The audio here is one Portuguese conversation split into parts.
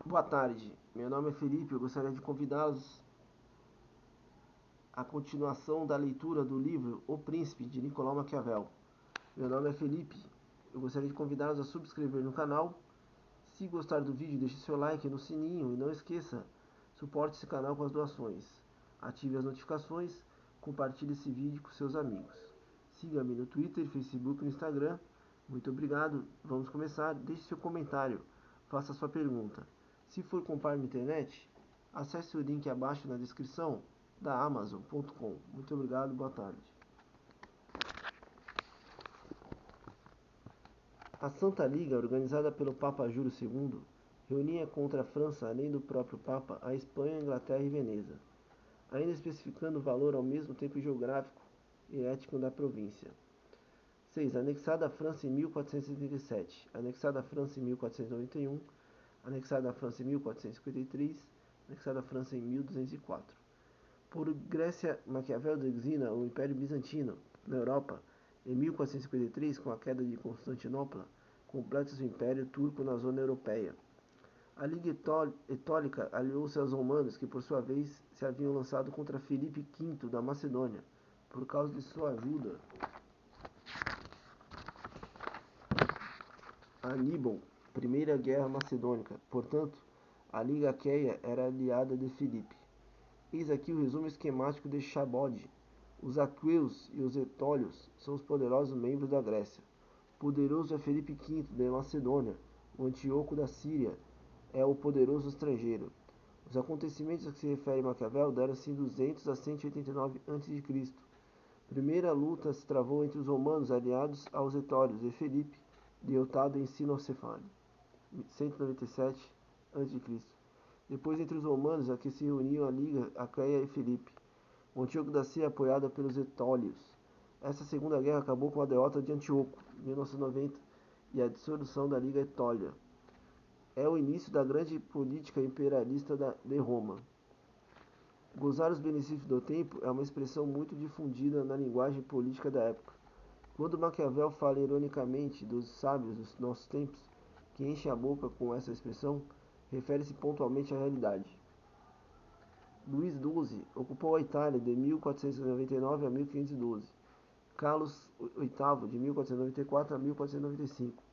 Boa tarde, meu nome é Felipe. Eu gostaria de convidá-los à continuação da leitura do livro O Príncipe, de Nicolau Maquiavel. Meu nome é Felipe. Eu gostaria de convidá-los a subscrever no canal. Se gostar do vídeo, deixe seu like no sininho e não esqueça, suporte esse canal com as doações. Ative as notificações, compartilhe esse vídeo com seus amigos. Siga-me no Twitter, Facebook e no Instagram. Muito obrigado. Vamos começar. Deixe seu comentário. Faça sua pergunta. Se for comprar na internet, acesse o link abaixo na descrição da Amazon.com. Muito obrigado, boa tarde. A Santa Liga, organizada pelo Papa Júlio II, reunia contra a França, além do próprio Papa, a Espanha, a Inglaterra e Veneza, ainda especificando o valor ao mesmo tempo geográfico e étnico da província. 6. Anexada à França em 1477, anexada à França em 1491, anexada à França em 1453, anexada à França em 1204. Por Grécia, Maquiavel designa o Império Bizantino na Europa. Em 1453, com a queda de Constantinopla, completa-se o Império Turco na zona europeia. A Liga Etólica aliou-se aos romanos, que por sua vez se haviam lançado contra Filipe V da Macedônia, por causa de sua ajuda a Aníbal, Primeira Guerra Macedônica. Portanto, a Liga Aqueia era aliada de Filipe. Eis aqui o resumo esquemático de Chabod. Os aqueus e os etólios são os poderosos membros da Grécia. O poderoso é Filipe V da Macedônia. O Antíoco da Síria é o poderoso estrangeiro. Os acontecimentos a que se refere Maquiavel deram-se em 200 a 189 a.C. Primeira luta se travou entre os romanos aliados aos etólios e Filipe, derrotado em Sinocefale, 197 a.C. Depois entre os romanos, a que se reuniam a Liga Aqueia e Filipe, o Antíoco da Síria apoiado pelos etólios. Essa segunda guerra acabou com a derrota de Antíoco, 1990, e a dissolução da Liga Etólia. É o início da grande política imperialista de Roma. Gozar os benefícios do tempo é uma expressão muito difundida na linguagem política da época. Quando Maquiavel fala ironicamente dos sábios dos nossos tempos, que enchem a boca com essa expressão, refere-se pontualmente à realidade. Luís XII ocupou a Itália de 1499 a 1512. Carlos VIII de 1494 a 1495.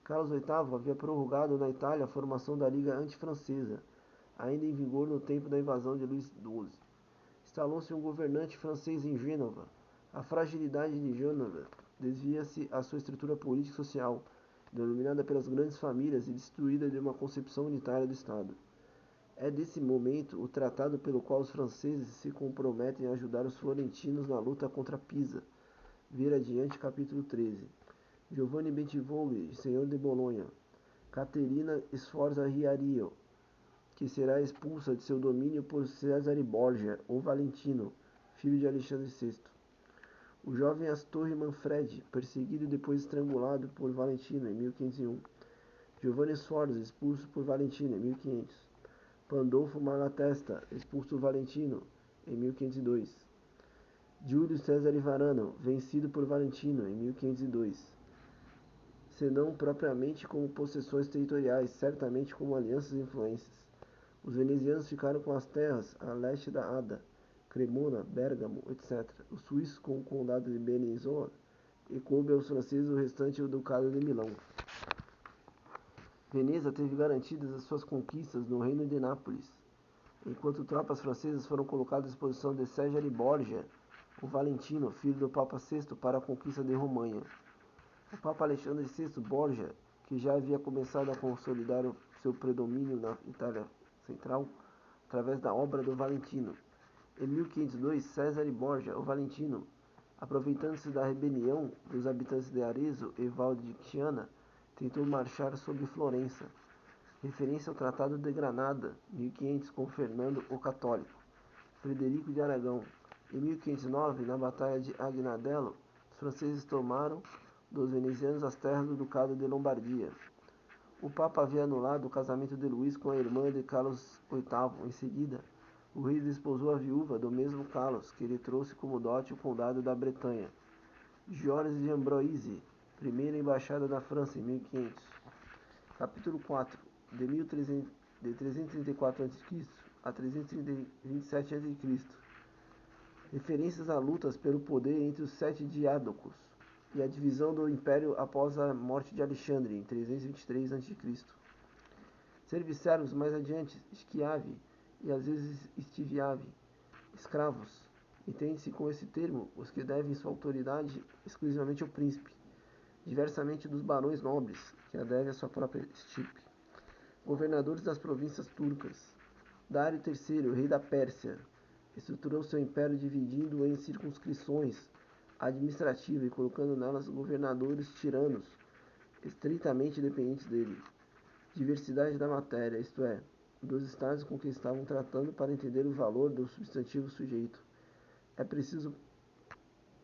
Carlos VIII havia prorrogado na Itália a formação da Liga Antifrancesa, ainda em vigor no tempo da invasão de Luís XII. Instalou-se um governante francês em Gênova. A fragilidade de Gênova desvia-se à sua estrutura política e social, denominada pelas grandes famílias e destituída de uma concepção unitária do Estado. É desse momento o tratado pelo qual os franceses se comprometem a ajudar os florentinos na luta contra Pisa. Ver adiante capítulo 13. Giovanni Bentivogli, senhor de Bolonha. Caterina Sforza Riario, que será expulsa de seu domínio por Cesare Borgia, ou Valentino, filho de Alexandre VI. O jovem Astorre Manfredi, perseguido e depois estrangulado por Valentino em 1501. Giovanni Sforza, expulso por Valentino em 1500. Pandolfo Malatesta, expulso por Valentino em 1502. Júlio César Varano, vencido por Valentino em 1502. Senão propriamente como possessões territoriais, certamente como alianças e influências. Os venezianos ficaram com as terras a leste da Ada, Cremona, Bérgamo, etc. Os suíços com o condado de Bellinzona, e coube aos franceses o restante do ducado de Milão. Veneza teve garantidas as suas conquistas no reino de Nápoles, enquanto tropas francesas foram colocadas à disposição de Cesare Borgia, o Valentino, filho do Papa VI, para a conquista de Romanha. O Papa Alexandre VI Borgia, que já havia começado a consolidar o seu predomínio na Itália Central, através da obra do Valentino. Em 1502, Cesare Borgia, o Valentino, aproveitando-se da rebelião dos habitantes de Arezzo e Val di Chiana, tentou marchar sobre Florença, referência ao Tratado de Granada, 1500, com Fernando o Católico. Frederico de Aragão. Em 1509, na Batalha de Agnadello, os franceses tomaram dos venezianos as terras do Ducado de Lombardia. O Papa havia anulado o casamento de Luís com a irmã de Carlos VIII. Em seguida, o rei desposou a viúva do mesmo Carlos, que lhe trouxe como dote o condado da Bretanha. Georges de Ambroise, primeira embaixada da França em 1500. Capítulo 4. De de 334 a.C. a 327 a.C., referências a lutas pelo poder entre os sete diádocos e a divisão do império após a morte de Alexandre, em 323 a.C. Servicervos mais adiante, Schiavi e às vezes Stiviavi, escravos. Entende-se com esse termo os que devem sua autoridade exclusivamente ao príncipe, diversamente dos barões nobres, que a devem à sua própria estipe. Governadores das províncias turcas. Dário III, rei da Pérsia, estruturou seu império dividindo-o em circunscrições administrativas e colocando nelas governadores tiranos, estritamente dependentes dele. Diversidade da matéria, isto é, dos estados com que estavam tratando para entender o valor do substantivo sujeito. É preciso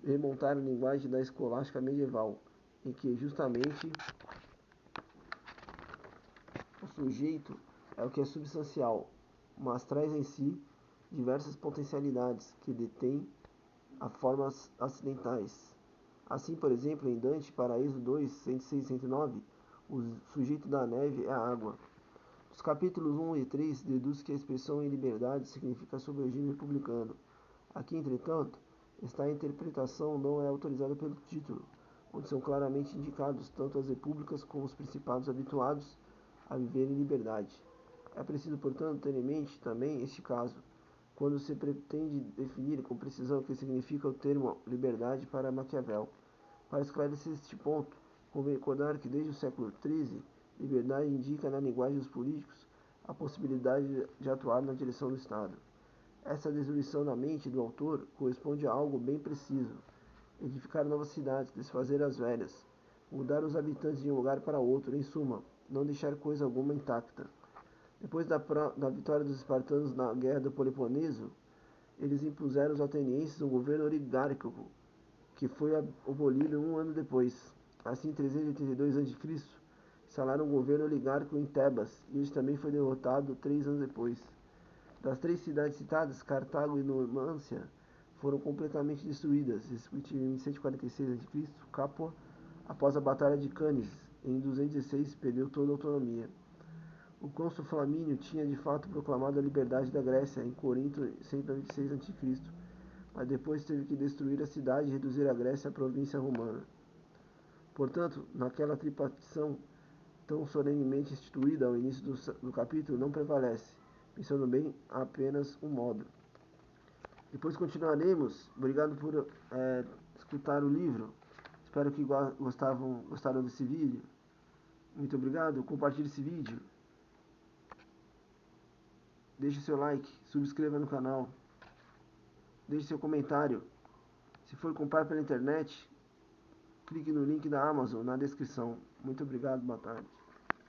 remontar a linguagem da escolástica medieval, em que justamente o sujeito é o que é substancial, mas traz em si diversas potencialidades que detêm a formas acidentais. Assim, por exemplo, em Dante, Paraíso 2, 106 e 109, o sujeito da neve é a água. Dos capítulos 1 e 3, deduz que a expressão em liberdade significa sob o regime republicano. Aqui, entretanto, esta interpretação não é autorizada pelo título, onde são claramente indicados tanto as repúblicas como os principados habituados a viver em liberdade. É preciso, portanto, ter em mente também este caso, quando se pretende definir com precisão o que significa o termo liberdade para Maquiavel. Para esclarecer este ponto, convém recordar que desde o século XIII, liberdade indica na linguagem dos políticos a possibilidade de atuar na direção do Estado. Essa destruição na mente do autor corresponde a algo bem preciso: edificar novas cidades, desfazer as velhas, mudar os habitantes de um lugar para outro, em suma, não deixar coisa alguma intacta. Depois da vitória dos espartanos na guerra do Peloponeso, eles impuseram aos atenienses um governo oligárquico, que foi abolido um ano depois. Assim, em 382 a.C., instalaram um governo oligárquico em Tebas, e este também foi derrotado 3 anos depois. Das três cidades citadas, Cartago e Numância foram completamente destruídas, respectivamente em 146 a.C., Capua, após a Batalha de Cannes, em 216, perdeu toda a autonomia. O cônsul Flamínio tinha de fato proclamado a liberdade da Grécia em Corinto em 196 a.C., mas depois teve que destruir a cidade e reduzir a Grécia à província romana. Portanto, naquela tripartição tão solenemente instituída ao início do capítulo, não prevalece, pensando bem, apenas um modo. Depois continuaremos. Obrigado por escutar o livro. Espero que gostaram desse vídeo. Muito obrigado. Compartilhe esse vídeo. Deixe seu like. Subscreva no canal. Deixe seu comentário. Se for comprar pela internet, clique no link da Amazon na descrição. Muito obrigado. Boa tarde.